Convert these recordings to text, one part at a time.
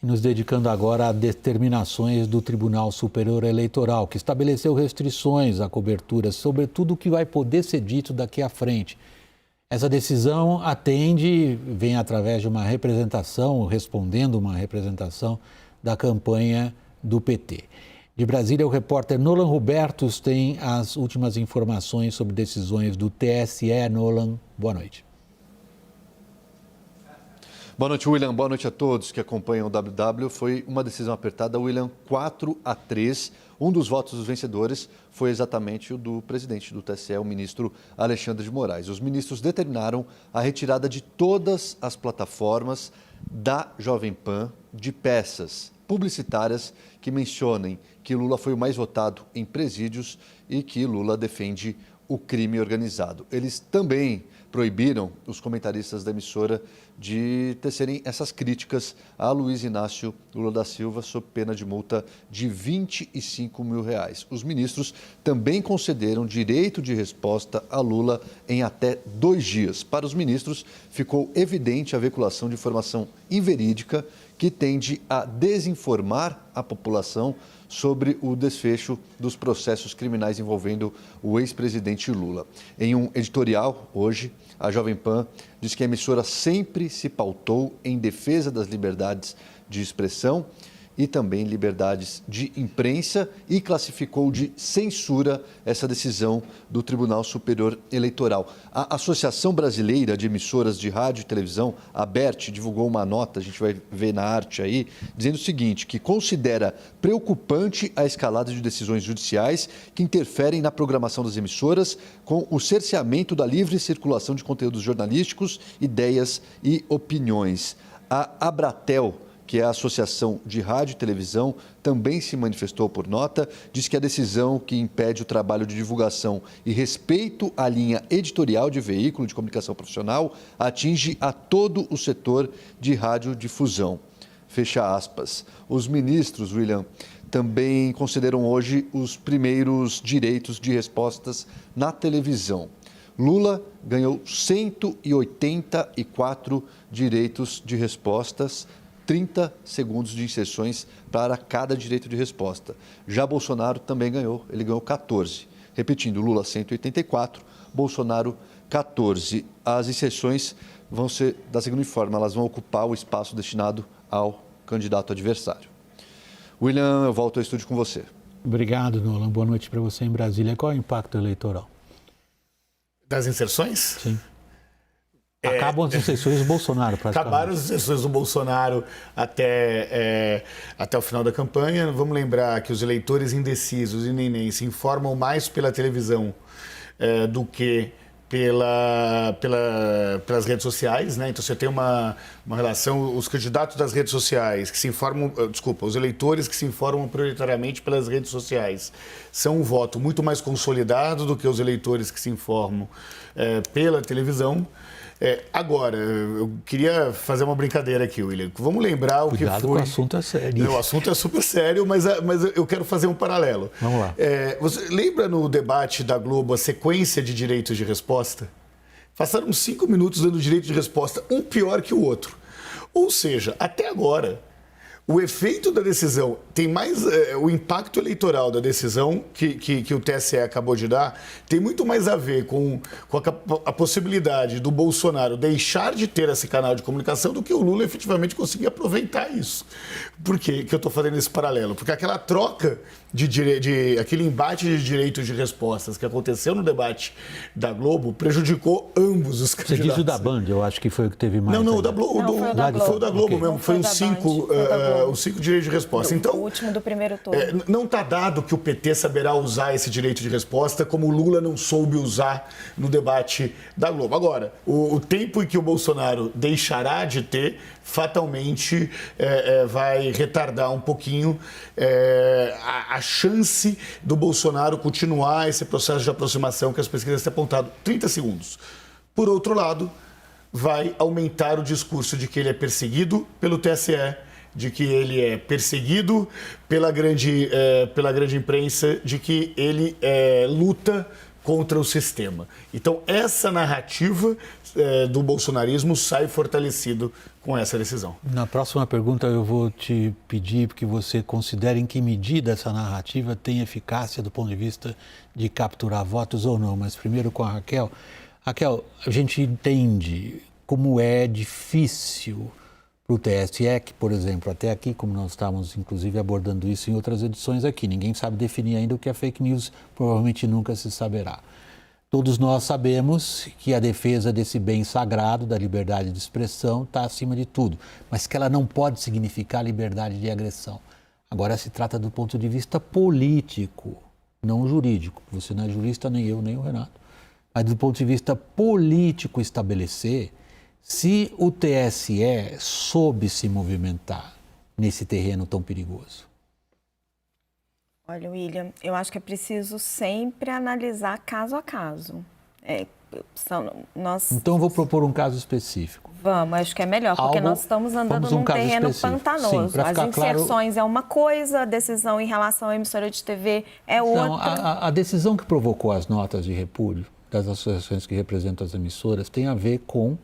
e nos dedicando agora a determinações do Tribunal Superior Eleitoral, que estabeleceu restrições à cobertura sobre tudo o que vai poder ser dito daqui à frente. Essa decisão vem através de uma representação, respondendo uma representação da campanha do PT. De Brasília, o repórter Nolan Robertos tem as últimas informações sobre decisões do TSE. Nolan, boa noite. Boa noite, William. Boa noite a todos que acompanham o WW. Foi uma decisão apertada, William, 4-3. Um dos votos dos vencedores foi exatamente o do presidente do TSE, o ministro Alexandre de Moraes. Os ministros determinaram a retirada de todas as plataformas da Jovem Pan de peças publicitárias que mencionem que Lula foi o mais votado em presídios e que Lula defende o crime organizado. Eles também proibiram os comentaristas da emissora de tecerem essas críticas a Luiz Inácio Lula da Silva sob pena de multa de R$25 mil. Os ministros também concederam direito de resposta a Lula em até 2 dias. Para os ministros, ficou evidente a veiculação de informação inverídica que tende a desinformar a população sobre o desfecho dos processos criminais envolvendo o ex-presidente Lula. Em um editorial, hoje, a Jovem Pan diz que a emissora sempre se pautou em defesa das liberdades de expressão e também liberdades de imprensa e classificou de censura essa decisão do Tribunal Superior Eleitoral. A Associação Brasileira de Emissoras de Rádio e Televisão, a ABERT, divulgou uma nota, a gente vai ver na arte aí, dizendo o seguinte, que considera preocupante a escalada de decisões judiciais que interferem na programação das emissoras com o cerceamento da livre circulação de conteúdos jornalísticos, ideias e opiniões. A Abratel, que é a Associação de Rádio e Televisão, também se manifestou por nota, diz que a decisão que impede o trabalho de divulgação e respeito à linha editorial de veículo de comunicação profissional atinge a todo o setor de radiodifusão. Fecha aspas. Os ministros, William, também concederam hoje os primeiros direitos de respostas na televisão. Lula ganhou 184 direitos de respostas, 30 segundos de inserções para cada direito de resposta. Já Bolsonaro também ganhou, ele ganhou 14. Repetindo, Lula 184, Bolsonaro 14. As inserções vão ser da seguinte forma, elas vão ocupar o espaço destinado ao candidato adversário. William, eu volto ao estúdio com você. Obrigado, Nolan. Boa noite para você em Brasília. Qual é o impacto eleitoral? Das inserções? Sim. Acabam as inserções do Bolsonaro, praticamente. Acabaram as inserções do Bolsonaro até o final da campanha. Vamos lembrar que os eleitores indecisos e neném se informam mais pela televisão do que pelas redes sociais, né? Então você tem uma relação, os candidatos das redes sociais que se informam, os eleitores que se informam prioritariamente pelas redes sociais são um voto muito mais consolidado do que os eleitores que se informam pela televisão. Agora, eu queria fazer uma brincadeira aqui, William. Vamos lembrar o que foi... Cuidado, o assunto é sério. O assunto é super sério, mas eu quero fazer um paralelo. Vamos lá. Você lembra no debate da Globo a sequência de direitos de resposta? Passaram 5 minutos dando direito de resposta, um pior que o outro. Ou seja, até agora, o efeito da decisão tem mais... o impacto eleitoral da decisão que o TSE acabou de dar tem muito mais a ver com a possibilidade do Bolsonaro deixar de ter esse canal de comunicação do que o Lula efetivamente conseguir aproveitar isso. Por que eu estou fazendo esse paralelo? Porque aquela troca aquele embate de direitos de respostas que aconteceu no debate da Globo prejudicou ambos os candidatos. Você diz o da Band, eu acho que foi o que teve mais. Não, o da Globo. Foi o da Globo mesmo. Foi os 5 direitos de resposta. Então, o último do primeiro turno. Não está dado que o PT saberá usar esse direito de resposta como o Lula não soube usar no debate da Globo. Agora, o tempo em que o Bolsonaro deixará de ter, fatalmente vai retardar um pouquinho a chance do Bolsonaro continuar esse processo de aproximação que as pesquisas têm apontado. 30 segundos. Por outro lado, vai aumentar o discurso de que ele é perseguido pelo TSE, de que ele é perseguido pela grande imprensa, de que ele luta contra o sistema. Então, essa narrativa do bolsonarismo sai fortalecido com essa decisão. Na próxima pergunta eu vou te pedir que você considere em que medida essa narrativa tem eficácia do ponto de vista de capturar votos ou não. Mas primeiro com a Raquel. Raquel, a gente entende como é difícil para o TSE, que, por exemplo, até aqui, como nós estávamos inclusive abordando isso em outras edições aqui, ninguém sabe definir ainda o que é fake news, provavelmente nunca se saberá. Todos nós sabemos que a defesa desse bem sagrado, da liberdade de expressão, está acima de tudo, mas que ela não pode significar liberdade de agressão. Agora se trata do ponto de vista político, não jurídico. Você não é jurista, nem eu, nem o Renato. Mas do ponto de vista político estabelecer se o TSE soube se movimentar nesse terreno tão perigoso. Olha, William, eu acho que é preciso sempre analisar caso a caso. Então, eu vou propor um caso específico. Vamos, acho que é melhor, porque nós estamos andando num terreno específico. Pantanoso. Sim, as inserções é uma coisa, a decisão em relação à emissora de TV é outra. Não, a decisão que provocou as notas de repúdio das associações que representam as emissoras tem a ver com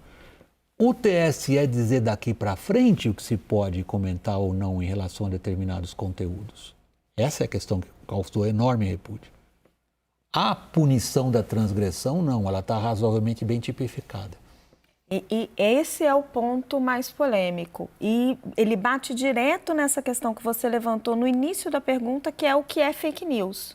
o TSE dizer daqui para frente o que se pode comentar ou não em relação a determinados conteúdos. Essa é a questão que causou enorme repúdio. A punição da transgressão, não, ela está razoavelmente bem tipificada. E esse é o ponto mais polêmico. E ele bate direto nessa questão que você levantou no início da pergunta, que é o que é fake news.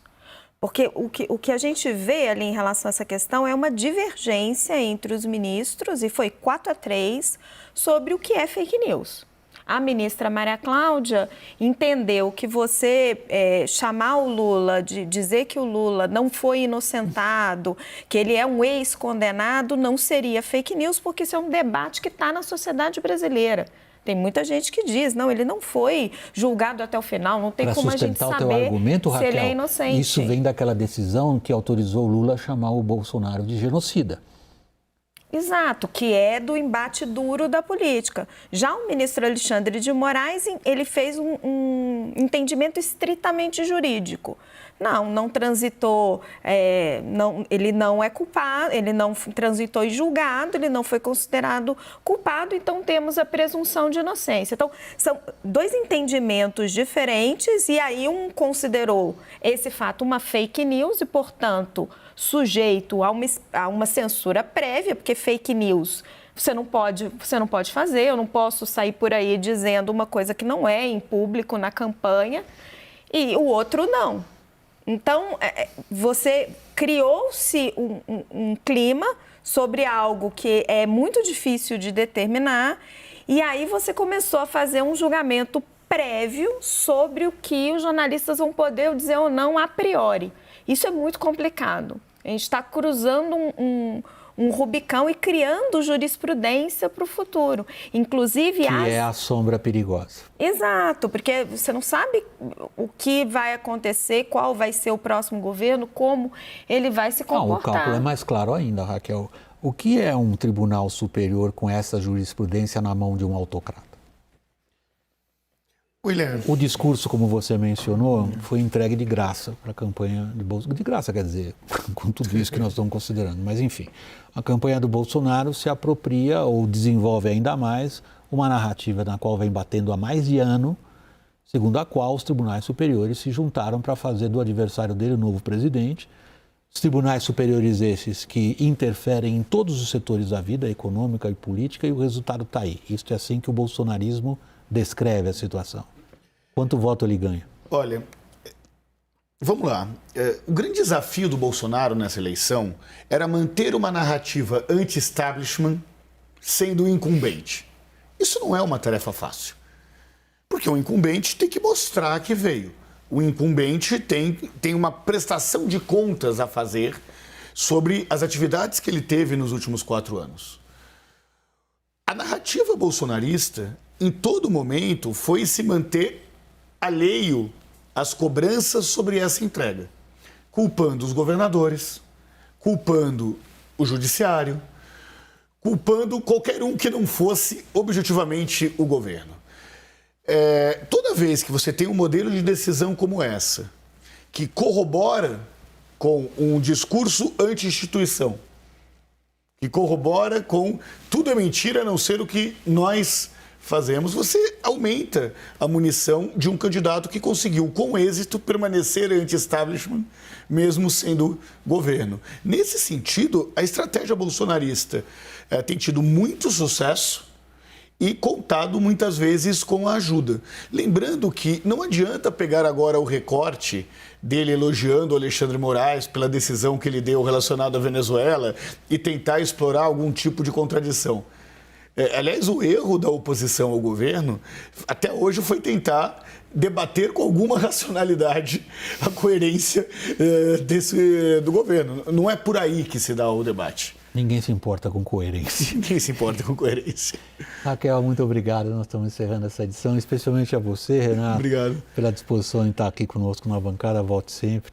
Porque o que a gente vê ali em relação a essa questão é uma divergência entre os ministros, e foi 4-3, sobre o que é fake news. A ministra Maria Cláudia entendeu que você chamar o Lula, de dizer que o Lula não foi inocentado, que ele é um ex-condenado, não seria fake news, porque isso é um debate que está na sociedade brasileira. Tem muita gente que diz, não, ele não foi julgado até o final, não tem como a gente saber teu argumento, Raquel, se ele é inocente. Isso vem daquela decisão que autorizou o Lula a chamar o Bolsonaro de genocida. Exato, que é do embate duro da política. Já o ministro Alexandre de Moraes, ele fez um entendimento estritamente jurídico. Não transitou, ele não é culpado, ele não transitou em julgado, ele não foi considerado culpado, então temos a presunção de inocência. Então, são dois entendimentos diferentes e aí um considerou esse fato uma fake news e, portanto, sujeito a uma censura prévia, porque fake news você não pode fazer, eu não posso sair por aí dizendo uma coisa que não é em público, na campanha, e o outro não. Então, você criou-se um clima sobre algo que é muito difícil de determinar, e aí você começou a fazer um julgamento prévio sobre o que os jornalistas vão poder dizer ou não a priori. Isso é muito complicado. A gente está cruzando um Rubicão e criando jurisprudência para o futuro. Inclusive... é a sombra perigosa. Exato, porque você não sabe o que vai acontecer, qual vai ser o próximo governo, como ele vai se comportar. O cálculo é mais claro ainda, Raquel. O que é um tribunal superior com essa jurisprudência na mão de um autocrata? William. O discurso, como você mencionou, foi entregue de graça para a campanha de Bolsonaro. De graça, quer dizer, com tudo isso que nós estamos considerando. Mas, enfim, a campanha do Bolsonaro se apropria ou desenvolve ainda mais uma narrativa na qual vem batendo há mais de ano, segundo a qual os tribunais superiores se juntaram para fazer do adversário dele o novo presidente. Os tribunais superiores esses que interferem em todos os setores da vida, econômica e política, e o resultado está aí. Isto é assim que o bolsonarismo descreve a situação. Quanto voto ele ganha? Olha, vamos lá. O grande desafio do Bolsonaro nessa eleição era manter uma narrativa anti-establishment sendo incumbente. Isso não é uma tarefa fácil, porque o incumbente tem que mostrar que veio. O incumbente tem uma prestação de contas a fazer sobre as atividades que ele teve nos últimos 4 anos. A narrativa bolsonarista, em todo momento, foi se manter alheio às cobranças sobre essa entrega, culpando os governadores, culpando o judiciário, culpando qualquer um que não fosse objetivamente o governo. Toda vez que você tem um modelo de decisão como essa, que corrobora com um discurso anti-instituição, que corrobora com tudo é mentira a não ser o que nós fazemos, você aumenta a munição de um candidato que conseguiu, com êxito, permanecer anti-establishment, mesmo sendo governo. Nesse sentido, a estratégia bolsonarista tem tido muito sucesso e contado muitas vezes com a ajuda. Lembrando que não adianta pegar agora o recorte dele elogiando o Alexandre Moraes pela decisão que ele deu relacionada à Venezuela e tentar explorar algum tipo de contradição. Aliás, o erro da oposição ao governo até hoje foi tentar debater com alguma racionalidade a coerência do governo. Não é por aí que se dá o debate. Ninguém se importa com coerência. Ninguém se importa com coerência. Raquel, muito obrigado. Nós estamos encerrando essa edição, especialmente a você, Renato. Obrigado. Pela disposição em estar aqui conosco na bancada. Volte sempre.